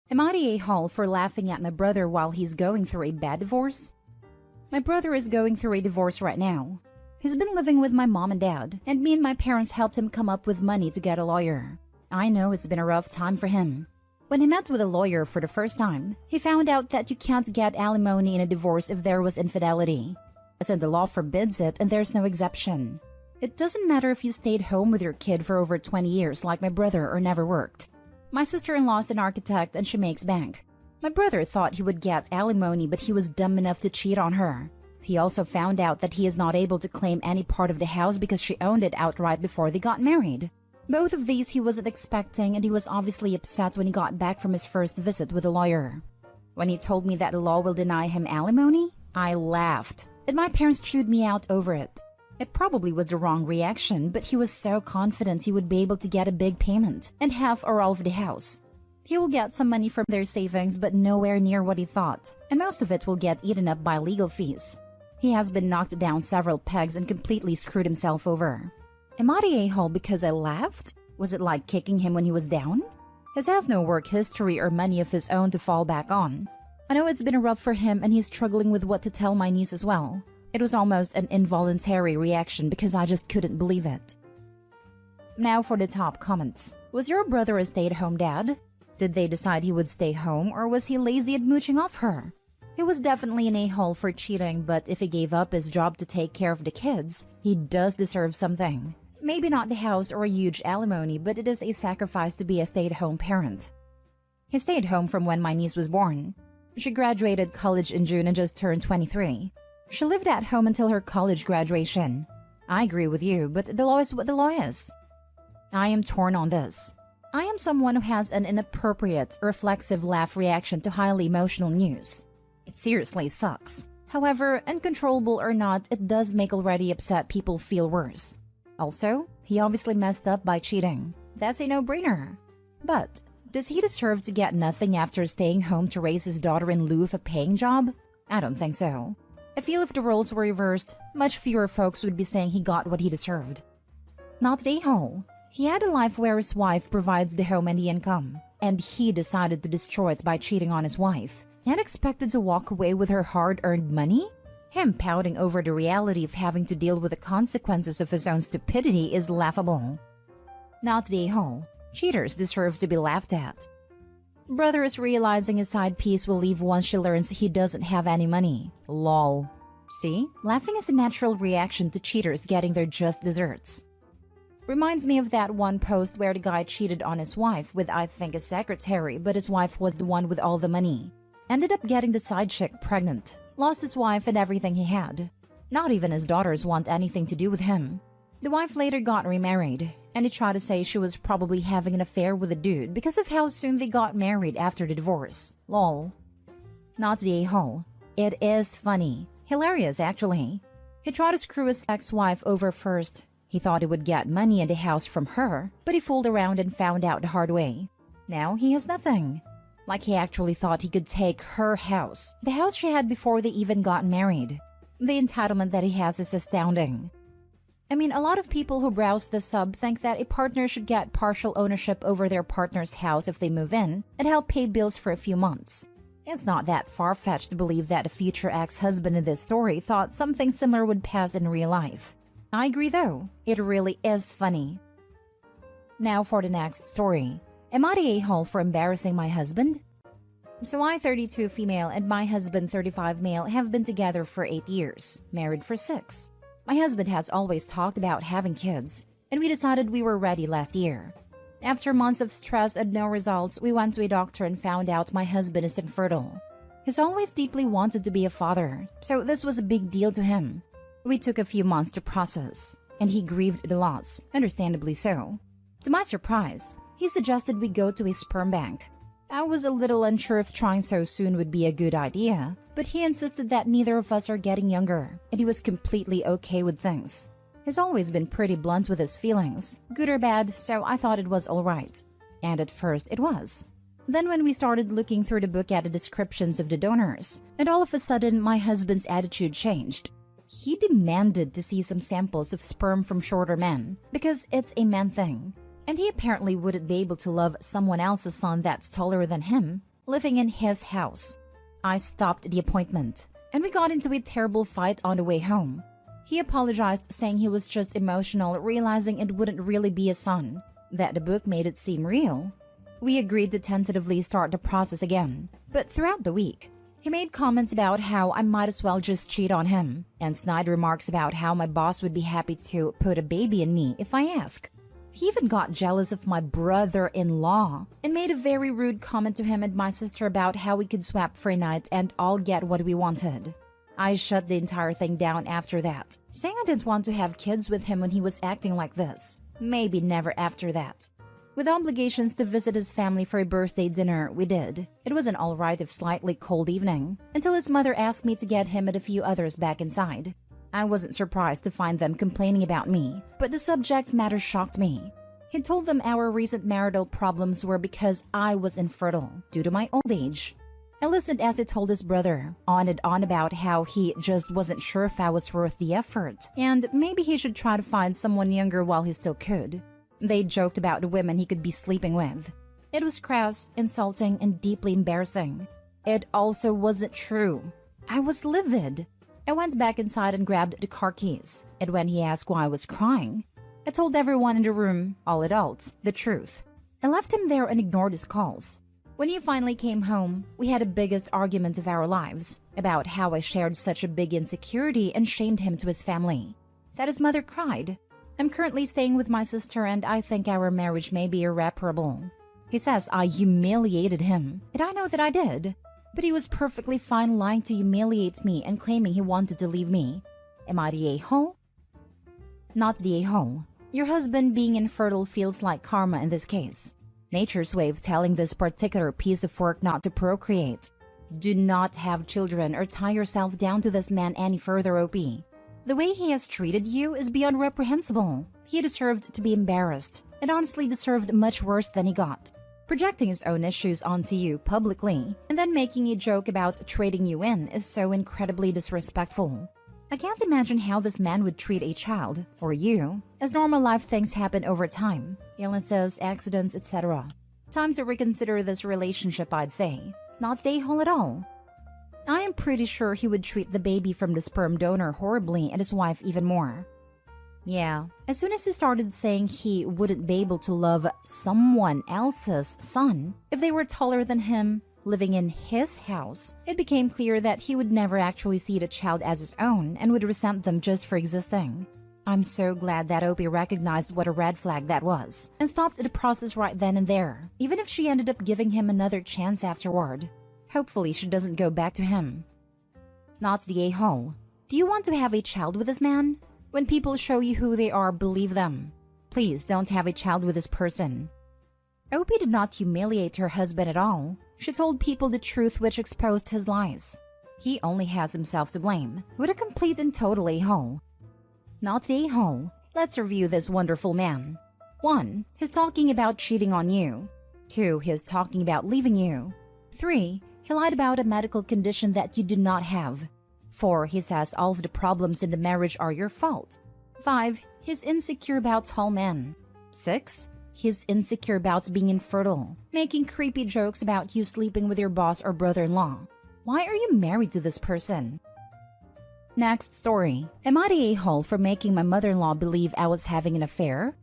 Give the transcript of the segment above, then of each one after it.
Am I the a-hole for laughing at my brother while he's going through a bad divorce? My brother is going through a divorce right now. He's been living with my mom and dad, and me and my parents helped him come up with money to get a lawyer. I know it's been a rough time for him. When he met with a lawyer for the first time, he found out that you can't get alimony in a divorce if there was infidelity. As in, the law forbids it and there's no exception. It doesn't matter if you stayed home with your kid for over 20 years like my brother or never worked. My sister-in-law is an architect and she makes bank. My brother thought he would get alimony, but he was dumb enough to cheat on her. He also found out that he is not able to claim any part of the house because she owned it outright before they got married. Both of these he wasn't expecting, and he was obviously upset when he got back from his first visit with a lawyer. When he told me that the law will deny him alimony, I laughed, and my parents chewed me out over it. It probably was the wrong reaction, but he was so confident he would be able to get a big payment and half or all of the house. He will get some money from their savings, but nowhere near what he thought, and most of it will get eaten up by legal fees. He has been knocked down several pegs and completely screwed himself over. Am I the a-hole because I laughed? Was it like kicking him when he was down? He has no work history or money of his own to fall back on. I know it's been rough for him and he's struggling with what to tell my niece as well. It was almost an involuntary reaction because I just couldn't believe it. Now for the top comments. Was your brother a stay-at-home dad? Did they decide he would stay home, or was he lazy at mooching off her? He was definitely an a-hole for cheating, but if he gave up his job to take care of the kids, he does deserve something. Maybe not the house or a huge alimony, but it is a sacrifice to be a stay-at-home parent. He stayed home from when my niece was born. She graduated college in June and just turned 23. She lived at home until her college graduation. I agree with you, but the law is what the law is. I am torn on this. I am someone who has an inappropriate, reflexive laugh reaction to highly emotional news. It seriously sucks. However, uncontrollable or not, it does make already upset people feel worse. Also, he obviously messed up by cheating. That's a no-brainer. But, does he deserve to get nothing after staying home to raise his daughter in lieu of a paying job? I don't think so. I feel if the roles were reversed, much fewer folks would be saying he got what he deserved. Not the a-hole. He had a life where his wife provides the home and the income, and he decided to destroy it by cheating on his wife, and expected to walk away with her hard-earned money? Him pouting over the reality of having to deal with the consequences of his own stupidity is laughable. Not the a-hole. Cheaters deserve to be laughed at. Brother is realizing his side piece will leave once she learns he doesn't have any money. Lol. See? Laughing is a natural reaction to cheaters getting their just desserts. Reminds me of that one post where the guy cheated on his wife with, I think, a secretary, but his wife was the one with all the money. Ended up getting the side chick pregnant. Lost his wife and everything he had. Not even his daughters want anything to do with him. The wife later got remarried, and he tried to say she was probably having an affair with a dude because of how soon they got married after the divorce. Lol. Not the a-hole. It is funny. Hilarious, actually. He tried to screw his ex-wife over first. He thought he would get money in the house from her, but he fooled around and found out the hard way. Now he has nothing. Like he actually thought he could take her house, the house she had before they even got married. The entitlement that he has is astounding. I mean, a lot of people who browse this sub think that a partner should get partial ownership over their partner's house if they move in and help pay bills for a few months. It's not that far-fetched to believe that a future ex-husband in this story thought something similar would pass in real life. I agree though, it really is funny. Now for the next story. Am I the a-hole for embarrassing my husband? So I, 32 female, and my husband, 35 male, have been together for 8 years, married for 6. My husband has always talked about having kids, and we decided we were ready last year. After months of stress and no results, we went to a doctor and found out my husband is infertile. He's always deeply wanted to be a father, so this was a big deal to him. We took a few months to process, and he grieved the loss, understandably so. To my surprise, he suggested we go to a sperm bank. I was a little unsure if trying so soon would be a good idea, but he insisted that neither of us are getting younger, and he was completely okay with things. He's always been pretty blunt with his feelings, good or bad, so I thought it was alright. And at first it was. Then when we started looking through the book at the descriptions of the donors, and all of a sudden my husband's attitude changed. He demanded to see some samples of sperm from shorter men, because it's a man thing. And he apparently wouldn't be able to love someone else's son that's taller than him. living in his house. I stopped the appointment, and we got into a terrible fight on the way home. He apologized, saying he was just emotional, realizing it wouldn't really be a son, that the book made it seem real. We agreed to tentatively start the process again, but throughout the week, he made comments about how I might as well just cheat on him, and snide remarks about how my boss would be happy to put a baby in me if I ask. He even got jealous of my brother-in-law and made a very rude comment to him and my sister about how we could swap for a night and all get what we wanted. I shut the entire thing down after that, saying I didn't want to have kids with him when he was acting like this. Maybe never after that. With obligations to visit his family for a birthday dinner, we did. It was an alright if slightly cold evening, until his mother asked me to get him and a few others back inside. I wasn't surprised to find them complaining about me, but the subject matter shocked me. He told them our recent marital problems were because I was infertile due to my old age. I listened as he told his brother, on and on about how he just wasn't sure if I was worth the effort, and maybe he should try to find someone younger while he still could. They joked about the women he could be sleeping with. It was crass, insulting, and deeply embarrassing. It also wasn't true. I was livid. I went back inside and grabbed the car keys, and when he asked why I was crying, I told everyone in the room, all adults, the truth. I left him there and ignored his calls. When he finally came home, we had the biggest argument of our lives about how I shared such a big insecurity and shamed him to his family. That his mother cried. I'm currently staying with my sister and I think our marriage may be irreparable. He says I humiliated him, and I know that I did. But he was perfectly fine lying to humiliate me and claiming he wanted to leave me. Am I the a-hole? Not the a-hole. Your husband being infertile feels like karma in this case. Nature's way of telling this particular piece of work not to procreate. Do not have children or tie yourself down to this man any further, OP. The way he has treated you is beyond reprehensible. He deserved to be embarrassed, and honestly deserved much worse than he got. Projecting his own issues onto you publicly, and then making a joke about trading you in is so incredibly disrespectful. I can't imagine how this man would treat a child, or you, as normal life things happen over time. Illnesses, accidents, etc. Time to reconsider this relationship, I'd say. Not the a-hole at all. I am pretty sure he would treat the baby from the sperm donor horribly and his wife even more. Yeah, as soon as he started saying he wouldn't be able to love someone else's son if they were taller than him, living in his house, it became clear that he would never actually see the child as his own and would resent them just for existing. I'm so glad that Opie recognized what a red flag that was and stopped the process right then and there, even if she ended up giving him another chance afterward. Hopefully she doesn't go back to him. Not the a-hole. Do you want to have a child with this man? When people show you who they are, believe them. Please don't have a child with this person. Opie did not humiliate her husband at all. She told people the truth, which exposed his lies. He only has himself to blame. What a complete and total a-hole. Not the a-hole. Let's review this wonderful man. 1. He's talking about cheating on you. 2. He's talking about leaving you. 3. He lied about a medical condition that you do not have. 4. He says all of the problems in the marriage are your fault. 5. He's insecure about tall men. 6. He's insecure about being infertile, making creepy jokes about you sleeping with your boss or brother-in-law. Why are you married to this person? Next story. Am I the a-hole for making my mother-in-law believe I was having an affair?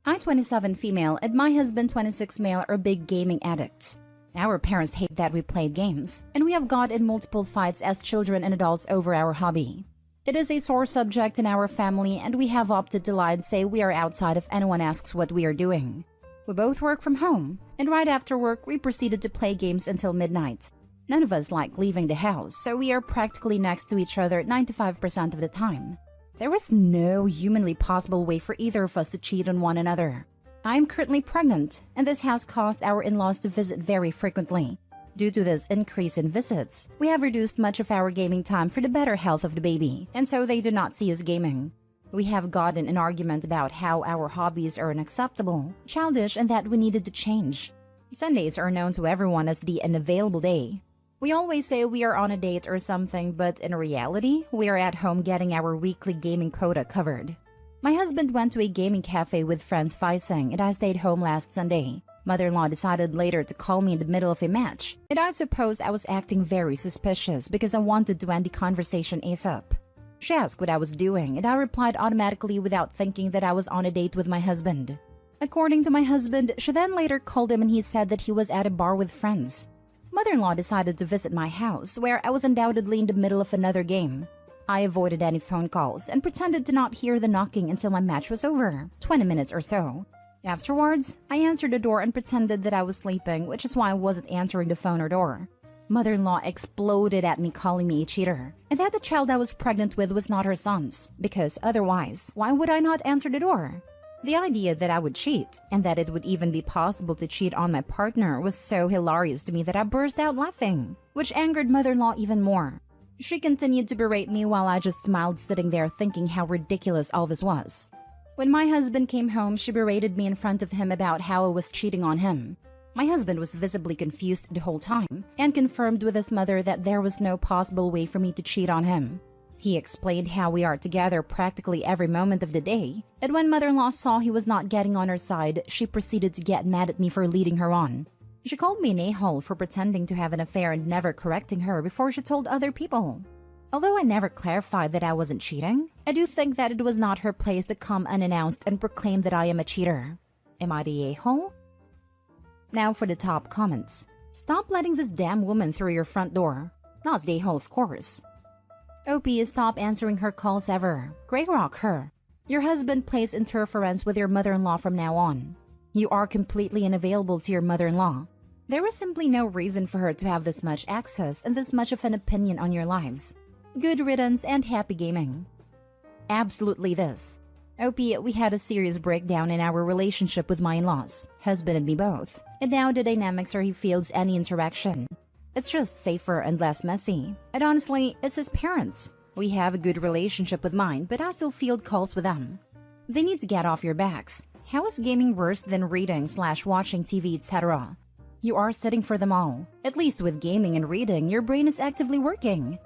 I, 27 female, and my husband, 26 male, are big gaming addicts. Our parents hate that we played games, and we have got in multiple fights as children and adults over our hobby. It is a sore subject in our family, and we have opted to lie and say we are outside if anyone asks what we are doing. We both work from home, and right after work we proceeded to play games until midnight. None of us like leaving the house, so we are practically next to each other 95% of the time. There is no humanly possible way for either of us to cheat on one another. I am currently pregnant, and this has caused our in-laws to visit very frequently. Due to this increase in visits, we have reduced much of our gaming time for the better health of the baby, and so they do not see us gaming. We have gotten an argument about how our hobbies are unacceptable, childish, and that we needed to change. Sundays are known to everyone as the unavailable day. We always say we are on a date or something, but in reality, we are at home getting our weekly gaming quota covered. My husband went to a gaming cafe with friends Vising, and I stayed home last Sunday. Mother-in-law decided later to call me in the middle of a match, and I suppose I was acting very suspicious because I wanted to end the conversation ASAP. She asked what I was doing, and I replied automatically without thinking that I was on a date with my husband. According to my husband, she then later called him and he said that he was at a bar with friends. Mother-in-law decided to visit my house, where I was undoubtedly in the middle of another game. I avoided any phone calls and pretended to not hear the knocking until my match was over, 20 minutes or so. Afterwards, I answered the door and pretended that I was sleeping, which is why I wasn't answering the phone or door. Mother-in-law exploded at me, calling me a cheater, and that the child I was pregnant with was not her son's, because otherwise, why would I not answer the door? The idea that I would cheat, and that it would even be possible to cheat on my partner, was so hilarious to me that I burst out laughing, which angered mother-in-law even more. She continued to berate me while I just smiled, sitting there thinking how ridiculous all this was. When my husband came home, she berated me in front of him about how I was cheating on him. My husband was visibly confused the whole time and confirmed with his mother that there was no possible way for me to cheat on him. He explained how we are together practically every moment of the day, and when mother-in-law saw he was not getting on her side, she proceeded to get mad at me for leading her on. She called me an a-hole for pretending to have an affair and never correcting her before she told other people. Although I never clarified that I wasn't cheating, I do think that it was not her place to come unannounced and proclaim that I am a cheater. Am I the a-hole? Now for the top comments. Stop letting this damn woman through your front door. Not the a-hole, of course. OP, stop answering her calls ever. Grey rock her. Your husband plays interference with your mother-in-law from now on. You are completely unavailable to your mother-in-law. There was simply no reason for her to have this much access and this much of an opinion on your lives. Good riddance and happy gaming. Absolutely this. OP, we had a serious breakdown in our relationship with my in-laws, husband and me both, and now the dynamics are he feels any interaction. It's just safer and less messy. And honestly, it's his parents. We have a good relationship with mine, but I still field calls with them. They need to get off your backs. How is gaming worse than reading/watching TV, etc.? You are sitting for them all. At least with gaming and reading, your brain is actively working.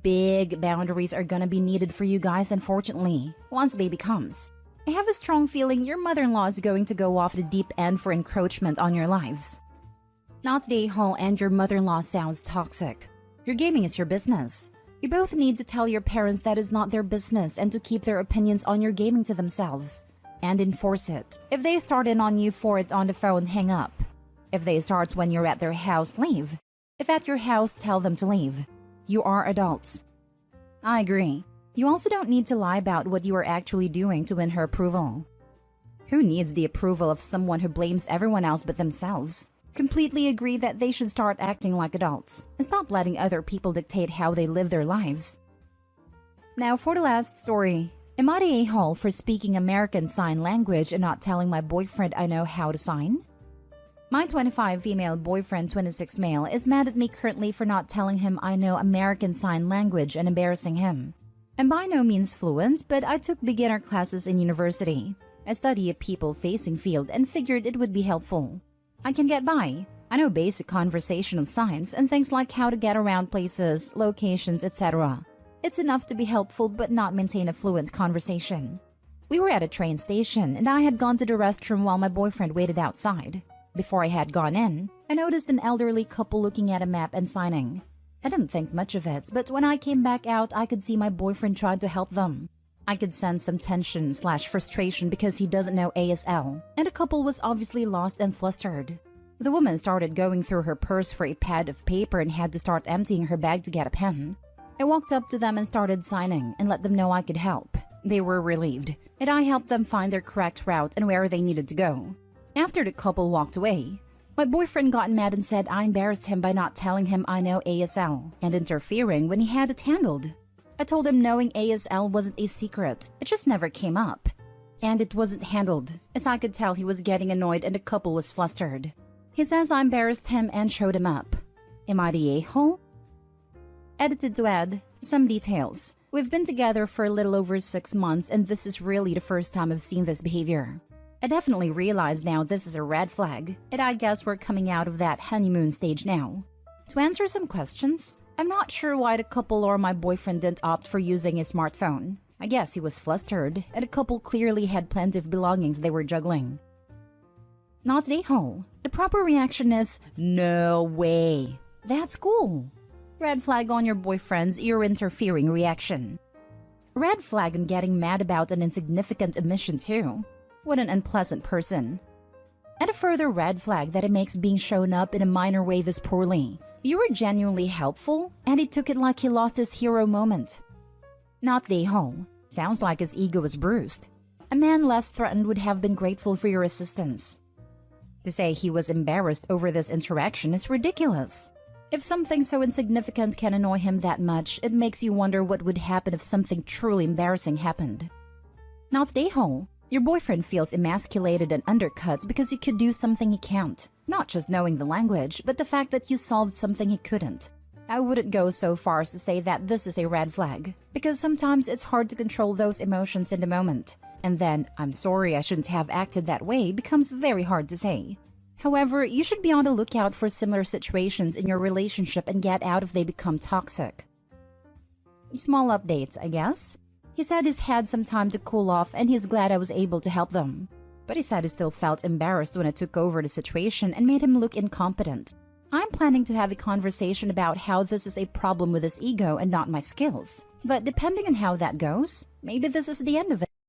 Big boundaries are gonna be needed for you guys, unfortunately, once baby comes. I have a strong feeling your mother-in-law is going to go off the deep end for encroachment on your lives. Not the a-hole, and your mother-in-law sounds toxic. Your gaming is your business. You both need to tell your parents that is not their business and to keep their opinions on your gaming to themselves. And enforce it. If they start in on you for it on the phone, hang up. If they start when you're at their house, leave. If at your house, tell them to leave. You are adults. I agree. You also don't need to lie about what you are actually doing to win her approval. Who needs the approval of someone who blames everyone else but themselves? Completely agree that they should start acting like adults and stop letting other people dictate how they live their lives. Now for the last story. Am I the a-hole for speaking American Sign Language and not telling my boyfriend I know how to sign? My 25 female boyfriend, 26 male, is mad at me currently for not telling him I know American Sign Language and embarrassing him. I'm by no means fluent, but I took beginner classes in university. I study a people-facing field and figured it would be helpful. I can get by. I know basic conversational signs and things like how to get around places, locations, etc. It's enough to be helpful but not maintain a fluent conversation. We were at a train station and I had gone to the restroom while my boyfriend waited outside. Before I had gone in, I noticed an elderly couple looking at a map and signing. I didn't think much of it, but when I came back out, I could see my boyfriend trying to help them. I could sense some tension/frustration because he doesn't know ASL, and the couple was obviously lost and flustered. The woman started going through her purse for a pad of paper and had to start emptying her bag to get a pen. I walked up to them and started signing and let them know I could help. They were relieved, and I helped them find their correct route and where they needed to go. After the couple walked away, my boyfriend got mad and said I embarrassed him by not telling him I know ASL and interfering when he had it handled. I told him knowing ASL wasn't a secret, it just never came up. And it wasn't handled, as I could tell he was getting annoyed and the couple was flustered. He says I embarrassed him and showed him up. Am I the a-hole? Edited to add some details. We've been together for a little over 6 months and this is really the first time I've seen this behavior. I definitely realize now this is a red flag, and I guess we're coming out of that honeymoon stage now. To answer some questions, I'm not sure why the couple or my boyfriend didn't opt for using a smartphone. I guess he was flustered, and the couple clearly had plenty of belongings they were juggling. Not a-hole. The proper reaction is, no way. That's cool. Red flag on your boyfriend's ear-interfering reaction. Red flag on getting mad about an insignificant omission too. What an unpleasant person. And a further red flag that it makes being shown up in a minor way this poorly. You were genuinely helpful, and he took it like he lost his hero moment. Not a-hole. Sounds like his ego was bruised. A man less threatened would have been grateful for your assistance. To say he was embarrassed over this interaction is ridiculous. If something so insignificant can annoy him that much, it makes you wonder what would happen if something truly embarrassing happened. Not a-hole. Your boyfriend feels emasculated and undercut because you could do something he can't. Not just knowing the language, but the fact that you solved something he couldn't. I wouldn't go so far as to say that this is a red flag, because sometimes it's hard to control those emotions in the moment. And then, I'm sorry I shouldn't have acted that way becomes very hard to say. However, you should be on the lookout for similar situations in your relationship and get out if they become toxic. Small updates, I guess. He said he's had some time to cool off and he's glad I was able to help them. But he said he still felt embarrassed when I took over the situation and made him look incompetent. I'm planning to have a conversation about how this is a problem with his ego and not my skills. But depending on how that goes, maybe this is the end of it.